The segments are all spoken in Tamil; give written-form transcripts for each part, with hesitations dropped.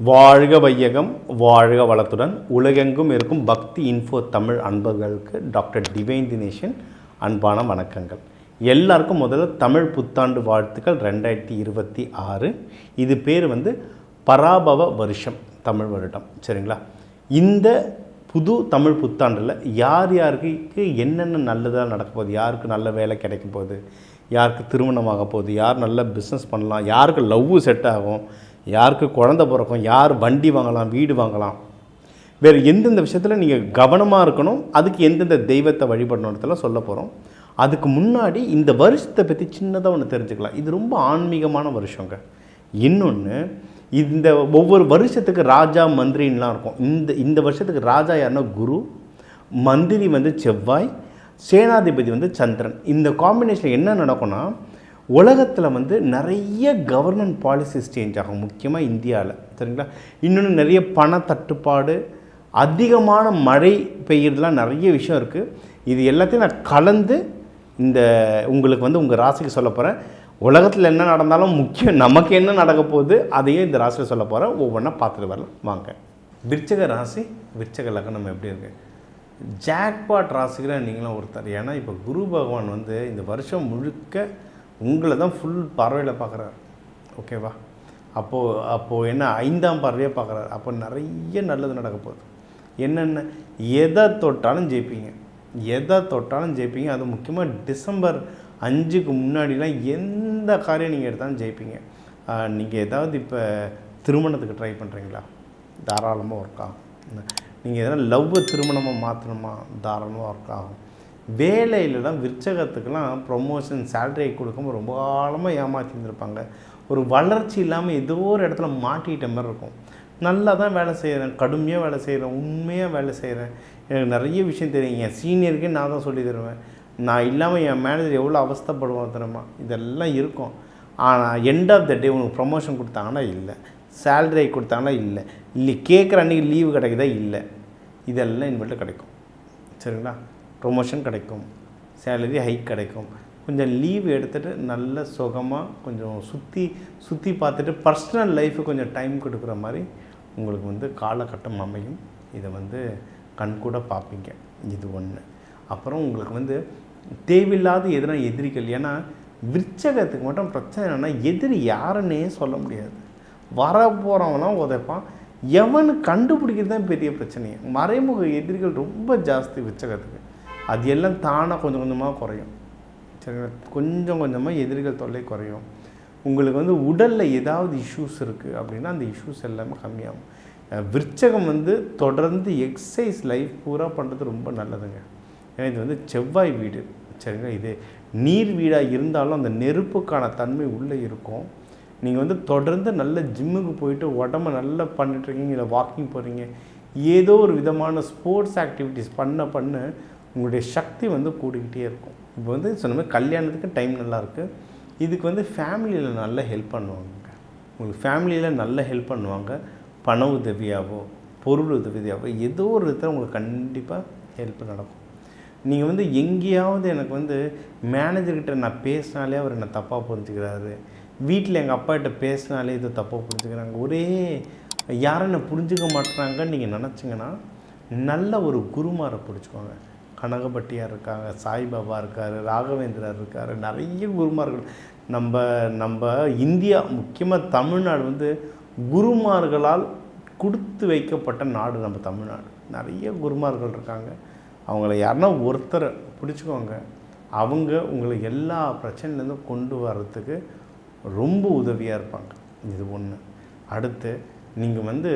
வாழ்க வையகம், வாழ்க வளத்துடன் உலகெங்கும் இருக்கும் பக்தி இன்ஃபோ தமிழ் அன்பர்களுக்கு டாக்டர் டிவைன் தினேஷன் அன்பான வணக்கங்கள். எல்லாருக்கும் முதல்ல தமிழ் புத்தாண்டு வாழ்த்துக்கள் 2026. இது பேர் பராபவ வருஷம், தமிழ் வருடம். சரிங்களா? இந்த புது தமிழ் புத்தாண்டில் யார் யாருக்கு என்னென்ன நல்லதாக நடக்க போகுது, யாருக்கு நல்ல வேலை கிடைக்க போகுது, யாருக்கு திருமணமாக போகுது, யார் நல்ல பிஸ்னஸ் பண்ணலாம், யாருக்கு லவ் செட் ஆகும், யாருக்கு குழந்தை பிறக்கும், யார் வண்டி வாங்கலாம், வீடு வாங்கலாம், வேறு எந்தெந்த விஷயத்தில் நீங்கள் கவனமாக இருக்கணும், அதுக்கு எந்தெந்த தெய்வத்தை வழிபடணுன்றதுல சொல்ல போகிறோம். அதுக்கு முன்னாடி இந்த வருஷத்தை பற்றி சின்னதாக ஒன்று தெரிஞ்சுக்கலாம். இது ரொம்ப ஆன்மீகமான வருஷங்க. இன்னொன்று, இந்த ஒவ்வொரு வருஷத்துக்கு ராஜா மந்திரின்லாம் இருக்கும். இந்த வருஷத்துக்கு ராஜா யாருன்னா குரு, மந்திரி செவ்வாய், சேனாதிபதி சந்திரன். இந்த காம்பினேஷன் என்ன நடக்கும்னா, உலகத்தில் நிறைய கவர்மெண்ட் பாலிசிஸ் சேஞ்ச் ஆகும், முக்கியமாக இந்தியாவில். சரிங்களா? இன்னொன்று, நிறைய பண தட்டுப்பாடு, அதிகமான மழை பெய்யறதுலாம் நிறைய விஷயம் இருக்குது. இது எல்லாத்தையும் நான் கலந்து உங்களுக்கு உங்கள் ராசிக்கு சொல்ல போகிறேன். உலகத்தில் என்ன நடந்தாலும் முக்கியம் நமக்கு என்ன நடக்க போகுது அதையும் இந்த ராசியில் சொல்ல போகிறேன். ஒவ்வொன்றா பார்த்துட்டு வரலாம் வாங்க. விருச்சிக ராசி, விருச்சிக லக்னம் எப்படி இருக்குது? ஜாக்பாட் ராசிகளை நீங்களும் ஒருத்தர். ஏன்னா இப்போ குரு பகவான் இந்த வருஷம் முழுக்க உங்களை தான் ஃபுல் பார்வையில் பார்க்குறாரு. ஓகேவா? அப்போது என்ன 5ஆம் பார்வையாக பார்க்குறாரு. அப்போ நிறைய நல்லது நடக்க போகுது. என்னென்ன, எதை தொட்டாலும் ஜெயிப்பீங்க, எதை தொட்டாலும் ஜெயிப்பீங்க. அது முக்கியமாக டிசம்பர் 5க்கு முன்னாடிலாம் எந்த காரியம் நீங்கள் எடுத்தாலும் ஜெயிப்பீங்க. நீங்கள் ஏதாவது இப்போ திருமணத்துக்கு ட்ரை பண்ணுறீங்களா? தாராளமாக ஒர்க் ஆகும். நீங்கள் எதனா லவ்வை திருமணமாக மாற்றணுமா? தாராளமாக ஒர்க் ஆகும். வேலையிலலாம் விருச்சகத்துக்கெலாம் ப்ரொமோஷன், சேலரி கொடுக்கும்போது ரொம்ப காலமாக ஏமாற்றிருந்துருப்பாங்க. ஒரு வளர்ச்சி இல்லாமல் ஏதோ ஒரு இடத்துல மாட்டிக்கிட்ட மாதிரி இருக்கும். நல்லா தான் வேலை செய்கிறேன், கடுமையாக வேலை செய்கிறேன், உண்மையாக வேலை செய்கிறேன், எனக்கு நிறைய விஷயம் தெரியும், என் சீனியருக்கே நான் தான் சொல்லி தருவேன், நான் இல்லாமல் என் மேனேஜர் எவ்வளோ அவஸ்தைப்படுவான் தெரியுமா, இதெல்லாம் இருக்கும். ஆனால் எண்ட் ஆஃப் த டே உனக்கு ப்ரொமோஷன் கொடுத்தாங்கன்னா இல்லை, சேலரி கொடுத்தாங்கன்னா இல்லை கேட்குற அன்றைக்கி லீவு கிடைக்குதா இல்லை, இதெல்லாம் இனிமேட்டு கிடைக்கும். சரிங்களா? ப்ரொமோஷன் கிடைக்கும், சேலரி ஹைக் கிடைக்கும். கொஞ்சம் லீவ் எடுத்துகிட்டு நல்ல சுகமாக கொஞ்சம் சுற்றி பார்த்துட்டு பர்சனல் லைஃபு கொஞ்சம் டைம் கொடுக்குற மாதிரி உங்களுக்கு காலகட்டம் அமையும். இதை கண்கூட பார்ப்பீங்க. இது ஒன்று. அப்புறம் உங்களுக்கு தேவையில்லாத எதுனா எதிரிகள். ஏன்னா விருச்சகத்துக்கு மட்டும் பிரச்சனை என்னென்னா, எதிரி யாருன்னே சொல்ல முடியாது. வரப்போகிறவங்களாம் உதைப்பான், எவனு கண்டுபிடிக்கிறது தான் பெரிய பிரச்சனையே. மறைமுக எதிரிகள் ரொம்ப ஜாஸ்தி விருச்சகத்துக்கு. அது எல்லாம் தானாக கொஞ்சம் கொஞ்சமாக குறையும். சரிங்களா? கொஞ்சம் கொஞ்சமாக எதிரிகள் தொல்லை குறையும். உங்களுக்கு உடலில் ஏதாவது இஷ்யூஸ் இருக்குது அப்படின்னா அந்த இஷ்யூஸ் எல்லாமே கம்மியாகும். விருச்சகம் தொடர்ந்து எக்ஸசைஸ் லைஃப் பூரா பண்ணுறது ரொம்ப நல்லதுங்க. ஏன்னா இது செவ்வாய் வீடு. சரிங்களா? இது நீர் வீடாக இருந்தாலும் அந்த நெருப்புக்கான தன்மை உள்ளே இருக்கும். நீங்கள் தொடர்ந்து நல்ல ஜிம்முக்கு போயிட்டு உடம்பை நல்லா பண்ணிட்டுருக்கீங்க, இல்லை வாக்கிங் போகிறீங்க, ஏதோ ஒரு விதமான ஸ்போர்ட்ஸ் ஆக்டிவிட்டீஸ் பண்ண உங்களுடைய சக்தி கூடிக்கிட்டே இருக்கும். இப்போ சொன்ன மாதிரி கல்யாணத்துக்கு டைம் நல்லாயிருக்கு. இதுக்கு ஃபேமிலியில் நல்ல ஹெல்ப் பண்ணுவாங்க. உங்களுக்கு ஃபேமிலியில் நல்ல ஹெல்ப் பண்ணுவாங்க. பண உதவியாவோ பொருள் உதவியாவோ ஏதோ ஒரு விதத்தில் உங்களுக்கு கண்டிப்பாக ஹெல்ப் நடக்கும். நீங்கள் எங்கேயாவது எனக்கு மேனேஜர்கிட்ட நான் பேசினாலே அவர் என்னை தப்பாக புரிஞ்சுக்கிறாரு, வீட்டில் எங்கள் அப்பாகிட்ட பேசினாலே இது தப்பாக புரிஞ்சுக்கிறாங்க, ஒரே யாரும் என்னை புரிஞ்சுக்க மாட்டுறாங்கன்னு நீங்கள் நினச்சிங்கன்னா நல்ல ஒரு குருமாரை பிடிச்சிக்கோங்க. கனகப்பட்டியார் இருக்காங்க, சாய்பாபா இருக்கார், ராகவேந்திரர் இருக்கார், நிறைய குருமார்கள். நம்ம இந்தியா, முக்கியமாக தமிழ்நாடு குருமார்களால் கொடுத்து வைக்கப்பட்ட நாடு நம்ம தமிழ்நாடு. நிறைய குருமார்கள் இருக்காங்க. அவங்கள யாருன்னா ஒருத்தரை பிடிச்சிக்கோங்க. அவங்க உங்களை எல்லா பிரச்சனையிலேருந்தும் கொண்டு வர்றதுக்கு ரொம்ப உதவியாக இருப்பாங்க. இது ஒன்று. அடுத்து, நீங்கள்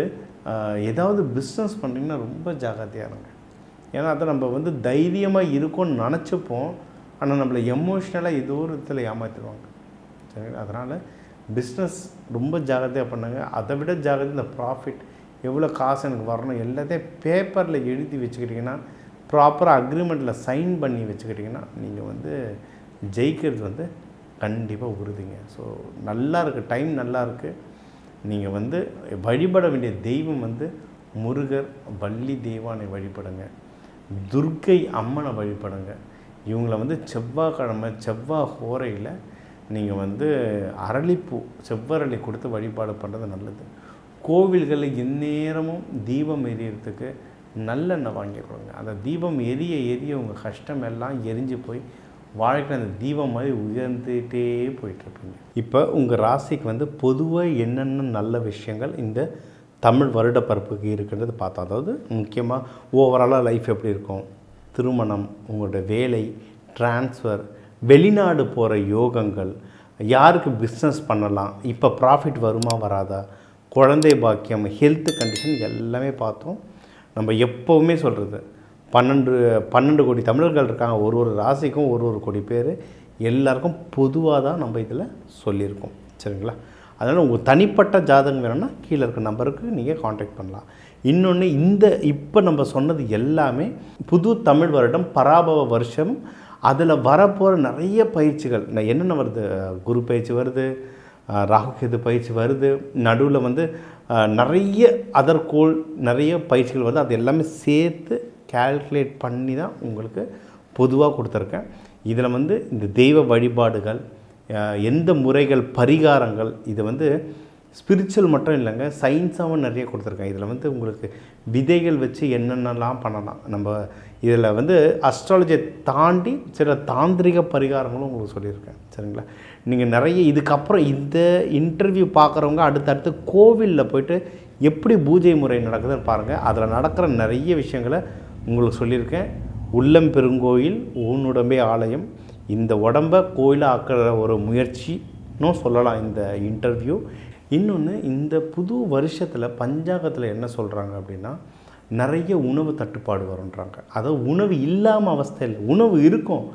ஏதாவது பிஸ்னஸ் பண்ணுறீங்கன்னா ரொம்ப ஜாக்கிரதையாக இருங்க. ஏன்னா அதை நம்ம தைரியமாக இருக்கும்னு நினச்சிப்போம், ஆனால் நம்மளை எமோஷ்னலாக ஏதோ ஒரு விதத்தில் ஏமாற்றிடுவாங்க. சரி, அதனால் பிஸ்னஸ் ரொம்ப ஜாகிரதையாக பண்ணுங்க. அதை விட ஜாகிரதை இந்த ப்ராஃபிட், எவ்வளோ காசு எனக்கு வரணும் எல்லாத்தையும் பேப்பரில் எழுதி வச்சுக்கிட்டிங்கன்னா, ப்ராப்பராக அக்ரிமெண்ட்டில் சைன் பண்ணி வச்சுக்கிட்டிங்கன்னா நீங்கள் ஜெயிக்கிறது கண்டிப்பாக உறுதிங்க. ஸோ நல்லா இருக்குது, டைம் நல்லா இருக்குது. நீங்கள் வழிபட வேண்டிய தெய்வம் முருகர், வள்ளி தெய்வானை வழிபடுங்க, துர்க்கை அம்மனை வழிபடுங்க. இவங்களை செவ்வாய்க்கிழமை செவ்வாய் ஹோரையில் நீங்கள் அரளிப்பூ, செவ்வரளி கொடுத்து வழிபாடு பண்ணுறது நல்லது. கோவில்களில் எந்நேரமும் தீபம் எரியறதுக்கு நல்லெண்ணெய் வாங்கி கொடுங்க. அந்த தீபம் எரிய எரிய உங்கள் கஷ்டம் எல்லாம் எரிஞ்சு போய் வாழ்க்கையில் அந்த தீபம் மாதிரி உயர்ந்துகிட்டே போயிட்டுருப்பீங்க. இப்போ உங்கள் ராசிக்கு வந்து பொதுவாக என்னென்ன நல்ல விஷயங்கள் இந்த தமிழ் வருடப்பிறப்புக்கு இருக்குன்றது பார்த்தோம். அதாவது முக்கியமாக ஓவராலாக லைஃப் எப்படி இருக்கும், திருமணம், உங்களோட வேலை, ட்ரான்ஸ்ஃபர், வெளிநாடு போகிற யோகங்கள், யாருக்கு பிஸ்னஸ் பண்ணலாம், இப்போ ப்ராஃபிட் வருமா வராதா, குழந்தை பாக்கியம், ஹெல்த் கண்டிஷன் எல்லாமே பார்த்தோம். நம்ம எப்போவுமே சொல்கிறது 12 கோடி தமிழர்கள் இருக்காங்க. ஒரு ராசிக்கும் ஒரு கோடி பேர், எல்லாருக்கும் பொதுவாக தான் நம்ம இதில் சொல்லியிருக்கோம். சரிங்களா? அதனால் உங்கள் தனிப்பட்ட ஜாதகம் வேணும்னா கீழே இருக்க நம்பருக்கு நீங்கள் காண்டாக்ட் பண்ணலாம். இன்னொன்று, இப்போ நம்ம சொன்னது எல்லாமே புது தமிழ் வருடம் பராபவ வருஷம். அதில் வரப்போகிற நிறைய பயிற்சிகள் என்னென்ன வருது, குரு பயிற்சி வருது, ராகுகேது பயிற்சி வருது, நடுவில் வந்து நிறைய அதர்கோள் நிறைய பயிற்சிகள் வருது. அது எல்லாமே சேர்த்து கால்குலேட் பண்ணி தான் உங்களுக்கு பொதுவாக கொடுத்துருக்கேன். இதில் வந்து இந்த தெய்வ வழிபாடுகள், எந்த முறைகள், பரிகாரங்கள், இது வந்து ஸ்பிரிச்சுவல் மட்டும் இல்லைங்க, சயின்ஸாகவும் நிறைய கொடுத்துருக்கேன். இதில் வந்து உங்களுக்கு விதைகள் வச்சு என்னென்னலாம் பண்ணலாம். நம்ம இதில் வந்து அஸ்ட்ராலஜியை தாண்டி சில தாந்திரிக பரிகாரங்களும் உங்களுக்கு சொல்லியிருக்கேன். சரிங்களா? நீங்கள் நிறைய இதுக்கப்புறம் இந்த இன்டர்வியூ பார்க்குறவங்க அடுத்தடுத்து கோவிலில் போய்ட்டு எப்படி பூஜை முறை நடக்குதுன்னு பாருங்கள். அதில் நடக்கிற நிறைய விஷயங்களை உங்களுக்கு சொல்லியிருக்கேன். உள்ளம் பெருங்கோயில் ஊனுடம்பே ஆலயம், இந்த உடம்பை கோயிலாக ஆக்கிற ஒரு முயற்சின்னு சொல்லலாம் இந்த இன்டர்வியூ. இன்னொன்று, இந்த புது வருஷத்தில் பஞ்சாங்கத்தில் என்ன சொல்கிறாங்க அப்படின்னா, நிறைய உணவு தட்டுப்பாடு வரும்ன்றாங்க. அதாவது உணவு இல்லாமல் அவஸ்தை இல்லை, உணவு இருக்கும்,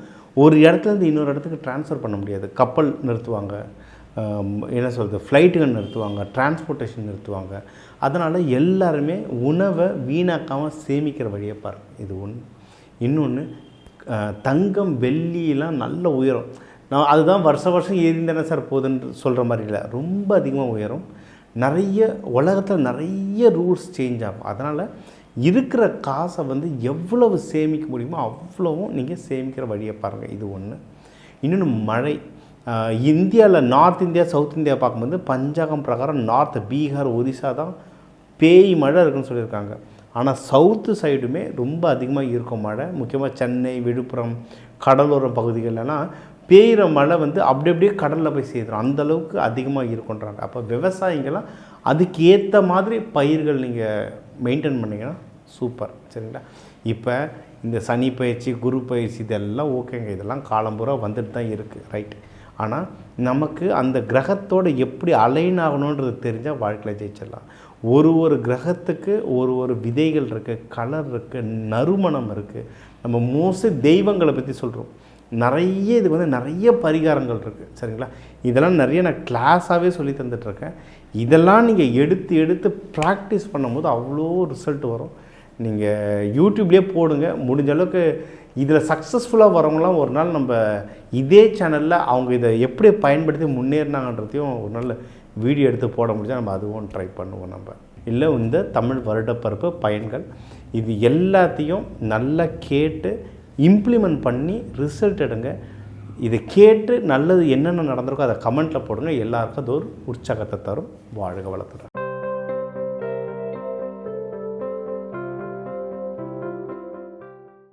ஒரு இடத்துலேருந்து இன்னொரு இடத்துக்கு ட்ரான்ஸ்ஃபர் பண்ண முடியாது. கப்பல் நிறுத்துவாங்க, என்ன சொல்கிறது, ஃப்ளைட்டுகள் நிறுத்துவாங்க, டிரான்ஸ்போர்ட்டேஷன் நிறுத்துவாங்க. அதனால் எல்லாருமே உணவை வீணாக்காமல் சேமிக்கிற வழியை பாருங்கள். இது ஒன்று. இன்னொன்று, தங்கம் வெள்ளியெலாம் நல்ல உயரம். நான் அதுதான் வருஷம் ஏறிந்தானே சார் போகுதுன்னு சொல்கிற மாதிரி இல்லை, ரொம்ப அதிகமாக உயரும். நிறைய உலகத்தில் நிறைய ரூல்ஸ் சேஞ்ச் ஆகும். அதனால் இருக்கிற காசை வந்து எவ்வளவு சேமிக்க முடியுமோ அவ்வளவும் நீங்கள் சேமிக்கிற வழியை பாருங்கள். இது ஒன்று. இன்னொன்று, மழை. இந்தியாவில் நார்த் இந்தியா, சவுத் இந்தியா பார்க்கும்போது பஞ்சாங்கம் பிரகாரம் நார்த் பீகார், ஒரிசா தான் பேய் மழை இருக்குன்னு சொல்லியிருக்காங்க. ஆனால் சவுத்து சைடுமே ரொம்ப அதிகமாக இருக்கும் மழை. முக்கியமாக சென்னை, விழுப்புரம், கடலோர பகுதிகளெல்லாம் பெய்கிற மழை வந்து அப்படியே கடலில் போய் சேர்த்துரும், அந்தளவுக்கு அதிகமாக இருக்குன்றாங்க. அப்போ விவசாயிங்களாம் அதுக்கு ஏற்ற மாதிரி பயிர்கள் நீங்கள் மெயின்டைன் பண்ணிங்கன்னா சூப்பர். சரிங்களா? இப்போ இந்த சனி பயிற்சி, குரு பயிற்சி இதெல்லாம் ஓகேங்க, இதெல்லாம் காலம்பூரா வந்துட்டு தான் இருக்குது, ரைட். ஆனால் நமக்கு அந்த கிரகத்தோடு எப்படி அலைன் ஆகணுன்றது தெரிஞ்சால் வாழ்க்கையில் ஜெயிச்சிடலாம். ஒரு கிரகத்துக்கு ஒரு விதைகள் இருக்குது, கலர் இருக்குது, நறுமணம் இருக்குது. நம்ம மோஸ்ட்லி தெய்வங்களை பற்றி சொல்கிறோம், நிறைய இதுக்கு வந்து நிறைய பரிகாரங்கள் இருக்குது. சரிங்களா? இதெல்லாம் நிறைய நான் கிளாஸாகவே சொல்லி தந்துட்டுருக்கேன். இதெல்லாம் நீங்கள் எடுத்து ப்ராக்டிஸ் பண்ணும்போது அவ்வளோ ரிசல்ட் வரும். நீங்கள் யூடியூப்லேயே போடுங்க, முடிஞ்ச அளவுக்கு இதில் சக்ஸஸ்ஃபுல்லாக வரவங்களாம் ஒரு நாள் நம்ம இதே சேனலில் அவங்க இதை எப்படி பயன்படுத்தி முன்னேறினாங்கன்றதையும் ஒரு நாள் வீடியோ எடுத்து போட முடிஞ்சால் நம்ம அதுவும் ட்ரை பண்ணுவோம். நம்ம இல்லை இந்த தமிழ் வருடப்பிறப்பு பயன்கள் இது எல்லாத்தையும் நல்லா கேட்டு இம்ப்ளிமெண்ட் பண்ணி ரிசல்ட் எடுங்க. இதை கேட்டு நல்லது என்னென்ன நடந்திருக்கோ அதை கமெண்ட்டில் போடுங்க. எல்லாருக்கும் அது ஒரு உற்சாகத்தை தரும். வாழ்க வளத்துடன்.